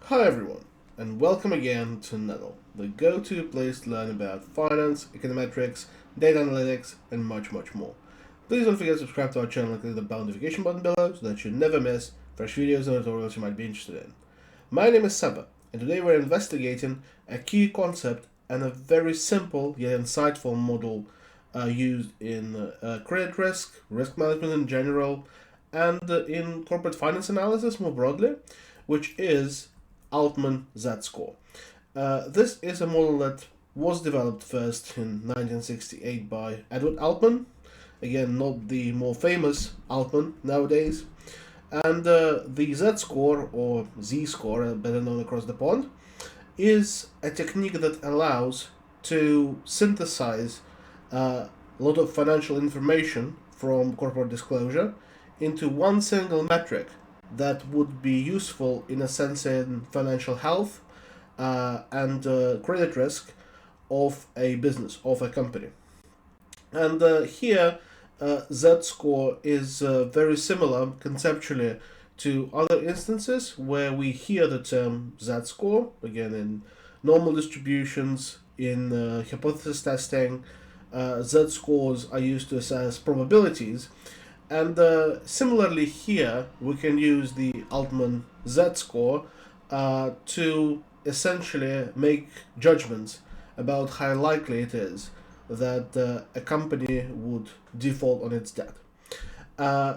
Hi everyone, and welcome again to Nettle, the go-to place to learn about finance, econometrics, data analytics, and much more. Please don't forget to subscribe to our channel and click the bell notification button below so that you never miss fresh videos and tutorials you might be interested in. My name is Seba, and today we're investigating a key concept and a very simple yet insightful model used in credit risk management in general, and in corporate finance analysis more broadly, which is Altman Z-score. This is a model that was developed first in 1968 by Edward Altman, again not the more famous Altman nowadays, and the Z-score, or Z-score, better known across the pond, is a technique that allows to synthesize a lot of financial information from corporate disclosure into one single metric that would be useful in assessing financial health and credit risk of a business, of a company. And here, Z-score is very similar conceptually to other instances where we hear the term Z-score, again in normal distributions, in hypothesis testing. Z-scores are used to assess probabilities. And similarly here, we can use the Altman Z-score to essentially make judgments about how likely it is that a company would default on its debt.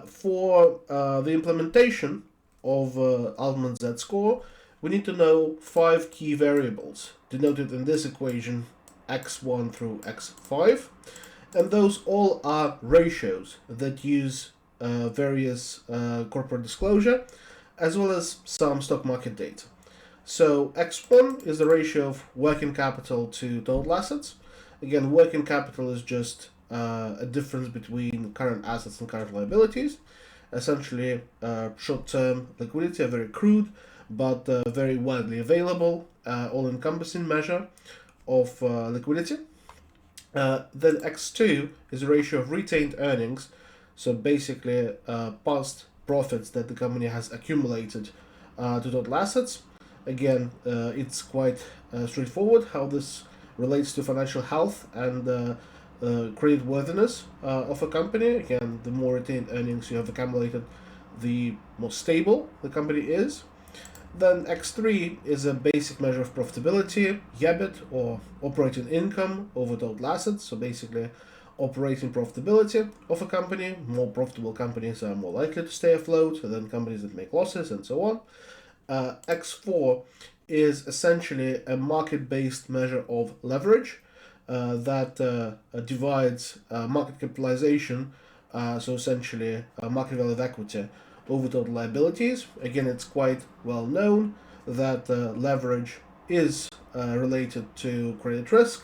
For the implementation of Altman Z-score, we need to know 5 key variables, denoted in this equation x1 through x5. And those all are ratios that use various corporate disclosure, as well as some stock market data. So x1 is the ratio of working capital to total assets. Again, working capital is just a difference between current assets and current liabilities. Essentially, short-term liquidity, a very crude but very widely available, all-encompassing measure of liquidity. Then x2 is a ratio of retained earnings, so basically past profits that the company has accumulated to total assets. Again, it's quite straightforward how this relates to financial health and creditworthiness of a company. Again, the more retained earnings you have accumulated, the more stable the company is. Then x3 is a basic measure of profitability, EBIT, or operating income over total assets. So basically, operating profitability of a company. More profitable companies are more likely to stay afloat than companies that make losses, and so on. X4 is essentially a market-based measure of leverage that divides market capitalization, so essentially market value of equity, over total liabilities. Again, it's quite well known that leverage is related to credit risk.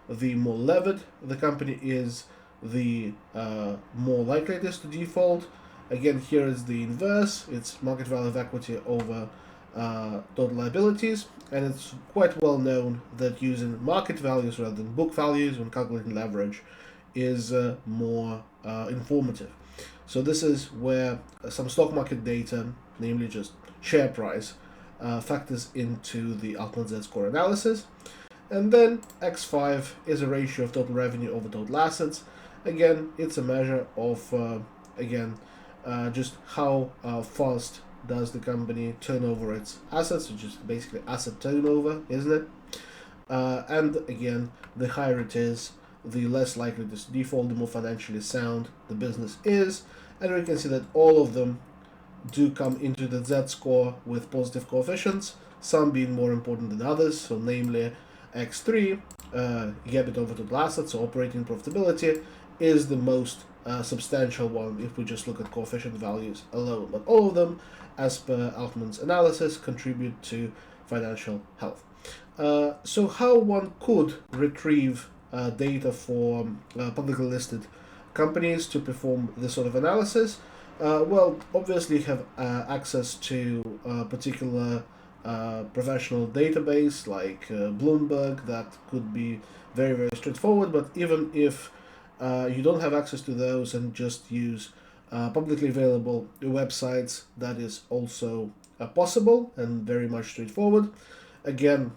The more levered the company is, the more likely it is to default. Again, here is the inverse. It's market value of equity over total liabilities, and it's quite well known that using market values rather than book values when calculating leverage is more informative. So this is where some stock market data, namely just share price, factors into the Altman Z-score analysis. And then x5 is a ratio of total revenue over total assets. Again, it's a measure of, just how fast does the company turn over its assets, which is basically asset turnover, isn't it? And again, the higher it is, the less likely to default, the more financially sound the business is. And we can see that all of them do come into the Z-score with positive coefficients, some being more important than others. So namely, x3, EBIT over total assets, so operating profitability, is the most substantial one if we just look at coefficient values alone. But all of them, as per Altman's analysis, contribute to financial health. So how one could retrieve data for publicly listed companies to perform this sort of analysis? Well, obviously you have access to a particular professional database like Bloomberg. That could be very straightforward, but even if you don't have access to those and just use publicly available websites, that is also possible and very much straightforward. Again,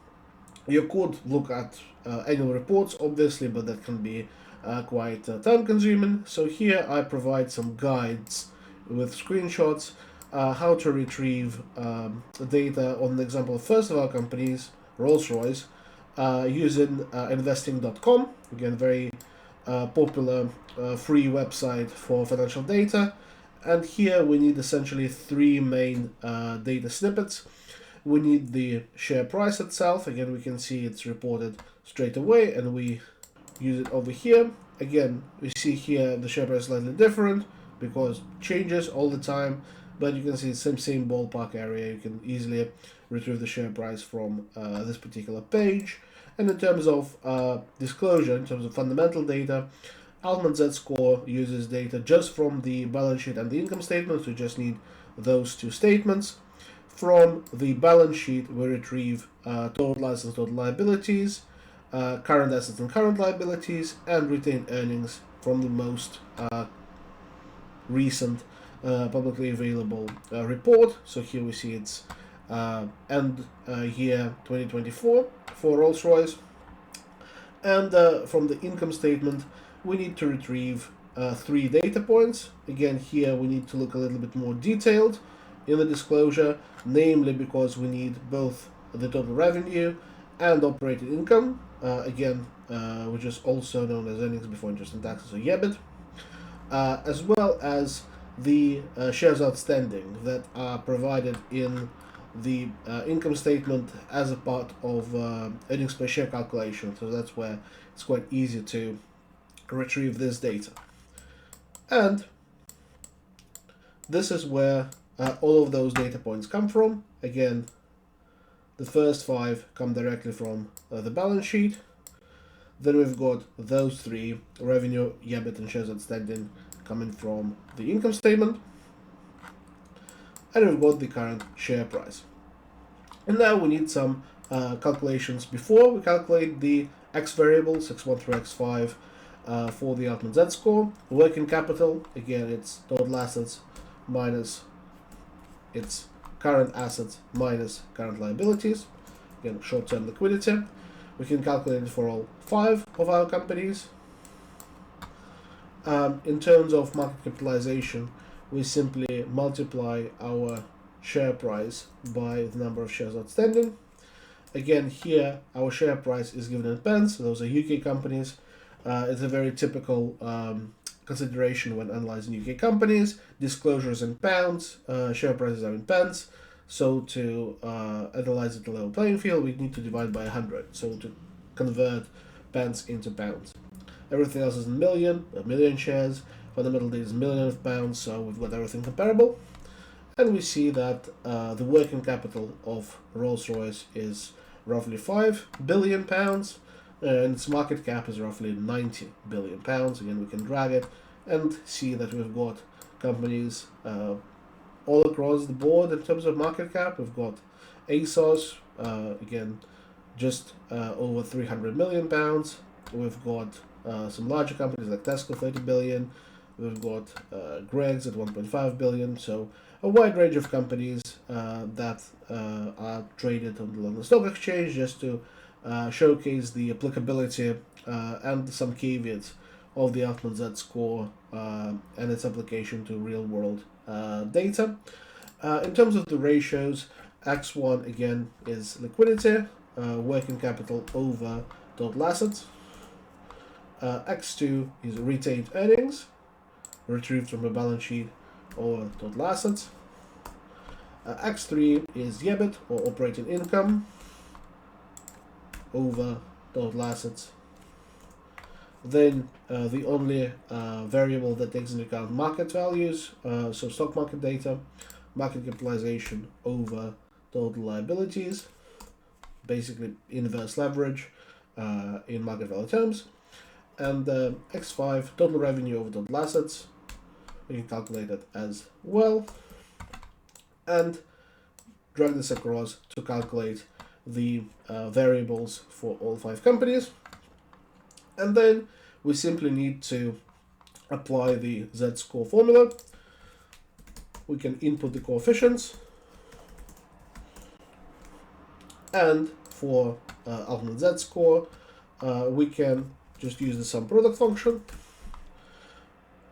you could look at annual reports, obviously, but that can be quite time-consuming. So here I provide some guides with screenshots how to retrieve data on the example of first of our companies, Rolls-Royce, using investing.com. Again, very popular free website for financial data. And here we need essentially three main data snippets. We need the share price itself. Again, we can see it's reported straight away, and we use it over here. Again, we see here the share price is slightly different because it changes all the time, but you can see it's same ballpark area. You can easily retrieve the share price from this particular page. And in terms of disclosure, in terms of fundamental data, Altman Z-score uses data just from the balance sheet and the income statement, so we just need those two statements. From the balance sheet, we retrieve total assets, total liabilities, current assets and current liabilities, and retained earnings from the most recent publicly available report. So here we see it's end year 2024 for Rolls-Royce. And from the income statement, we need to retrieve 3 data points. Again, here we need to look a little bit more detailed in the disclosure, namely because we need both the total revenue and operating income, which is also known as earnings before interest and taxes, or EBIT, as well as the shares outstanding that are provided in the income statement as a part of earnings per share calculation. So that's where it's quite easy to retrieve this data. And this is where all of those data points come from. Again, the first 5 come directly from the balance sheet. Then we've got those 3, revenue, EBIT, and shares outstanding, coming from the income statement. And we've got the current share price. And now we need some calculations before we calculate the X variables, X1 through X5, for the Altman Z-score. Working capital, again, it's total assets minus its current assets minus current liabilities. Again, short-term liquidity. We can calculate it for all 5 of our companies. In terms of market capitalization, we simply multiply our share price by the number of shares outstanding. Again, here our share price is given in pence. Those are UK companies. It's a very typical consideration when analyzing UK companies. Disclosures in pounds, share prices are in pence. So to analyze it a level playing field, we need to divide by 100. So to convert pence into pounds. Everything else is in million, a million shares. Fundamental data is million of pounds, so we've got everything comparable. And we see that the working capital of Rolls-Royce is roughly £5 billion, and its market cap is roughly £90 billion. Again, we can drag it and see that we've got companies all across the board in terms of market cap. We've got ASOS, again, just over £300 million. We've got some larger companies like Tesco, 30 billion. We've got Greggs at 1.5 billion. So a wide range of companies that are traded on the London Stock Exchange, just to showcase the applicability and some caveats of the Altman Z-score and its application to real-world data. In terms of the ratios, X1 again is liquidity, working capital over total assets. X2 is retained earnings, retrieved from a balance sheet over total assets. X3 is EBIT, or operating income, over total assets. Then the only variable that takes into account market values, so stock market data, market capitalization over total liabilities, basically inverse leverage in market value terms. And X5, total revenue over total assets, we can calculate that as well, and drag this across to calculate the variables for all 5 companies. And then we simply need to apply the Z-score formula. We can input the coefficients, And for Altman Z-score, we can just use the sum product function.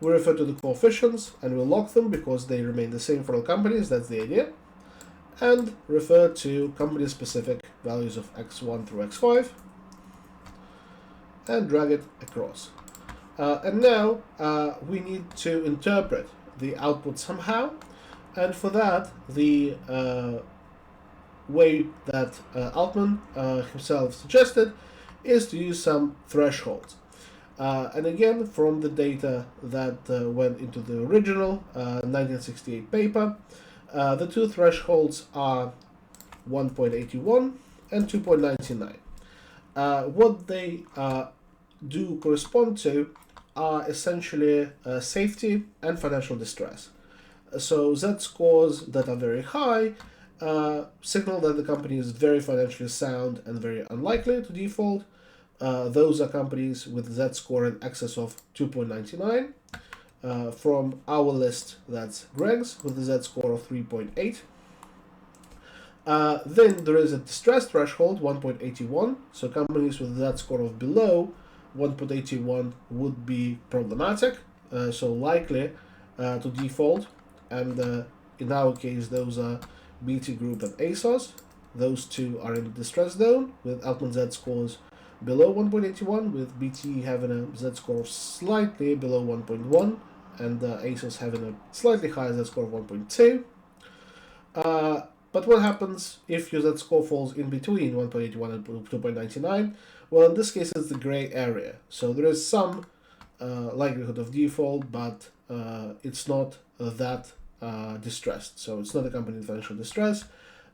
We refer to the coefficients and we'll log them because they remain the same for all companies, that's the idea. And refer to company-specific values of x1 through x5 and drag it across. And now we need to interpret the output somehow, and for that the way that Altman himself suggested is to use some thresholds. And again, from the data that went into the original 1968 paper, the two thresholds are 1.81 and 2.99. What they do correspond to are essentially safety and financial distress. So Z-scores that are very high signal that the company is very financially sound and very unlikely to default. Those are companies with Z-score in excess of 2.99. From our list, that's Greg's with a Z-score of 3.8. Then there is a distress threshold, 1.81. So companies with a Z-score of below 1.81 would be problematic, so likely to default. And in our case, those are BT Group and ASOS. Those two are in the distress zone with Altman Z-scores below 1.81, with BT having a Z-score of slightly below 1.1 and ASOS having a slightly higher Z-score of 1.2. But what happens if your Z-score falls in between 1.81 and 2.99? Well, in this case, it's the gray area. So there is some likelihood of default, but it's not that distressed. So it's not a company in financial distress,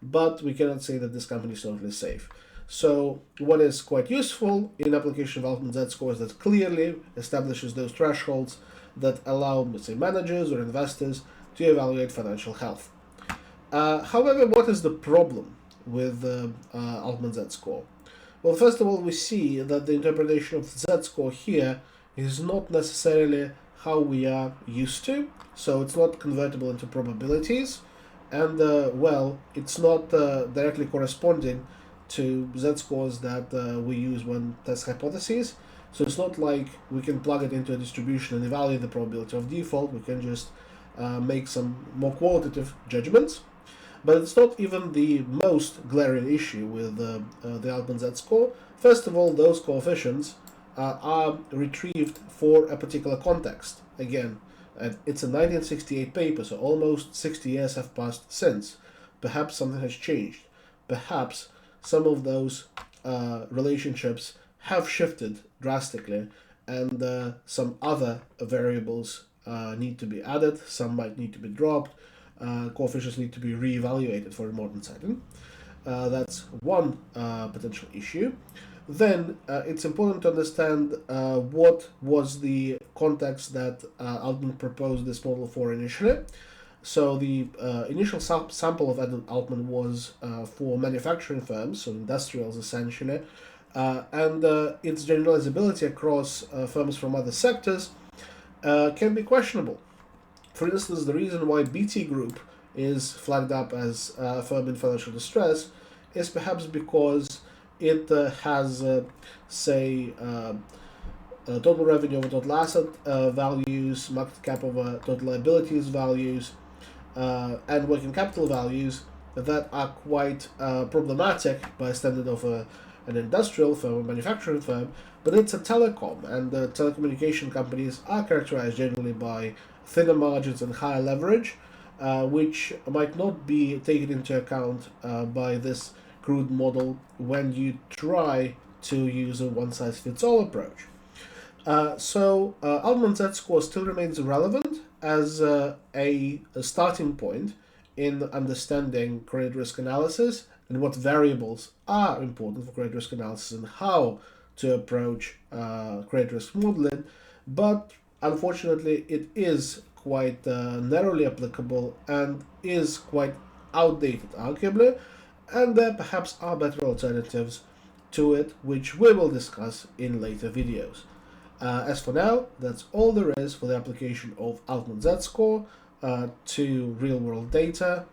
but we cannot say that this company is totally safe. So what is quite useful in application of Altman Z-score is that clearly establishes those thresholds that allow, let's say, managers or investors to evaluate financial health. However, what is the problem with Altman Z-score? Well, first of all, we see that the interpretation of Z-score here is not necessarily how we are used to. So it's not convertible into probabilities, and well, it's not directly corresponding to Z-scores that we use when test hypotheses. So it's not like we can plug it into a distribution and evaluate the probability of default. We can just make some more qualitative judgments. But it's not even the most glaring issue with the Altman Z-score. First of all, those coefficients are retrieved for a particular context. Again, it's a 1968 paper, so almost 60 years have passed since. Perhaps something has changed. Perhaps some of those relationships have shifted drastically, and some other variables need to be added. Some might need to be dropped. Coefficients need to be reevaluated for a modern setting. That's one potential issue. Then it's important to understand what was the context that Altman proposed this model for initially. So the initial sample of Edward Altman was for manufacturing firms, so industrials essentially, and its generalizability across firms from other sectors can be questionable. For instance, the reason why BT Group is flagged up as a firm in financial distress is perhaps because it has, say, total revenue over total asset values, market cap over total liabilities values, and working capital values that are quite problematic by standard of an industrial firm or manufacturing firm, but it's a telecom, and telecommunication companies are characterized generally by thinner margins and higher leverage, which might not be taken into account by this crude model when you try to use a one-size-fits-all approach. So Altman Z-score still remains relevant as a starting point in understanding credit risk analysis and what variables are important for credit risk analysis and how to approach credit risk modeling, but unfortunately it is quite narrowly applicable and is quite outdated arguably, and there perhaps are better alternatives to it, which we will discuss in later videos. As for now, that's all there is for the application of Altman Z-score to real-world data,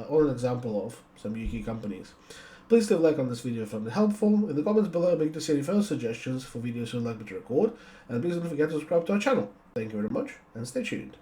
or an example of some UK companies. Please leave a like on this video if you found it helpful. In the comments below, make to see any further suggestions for videos you'd like me to record, and please don't forget to subscribe to our channel. Thank you very much, and stay tuned.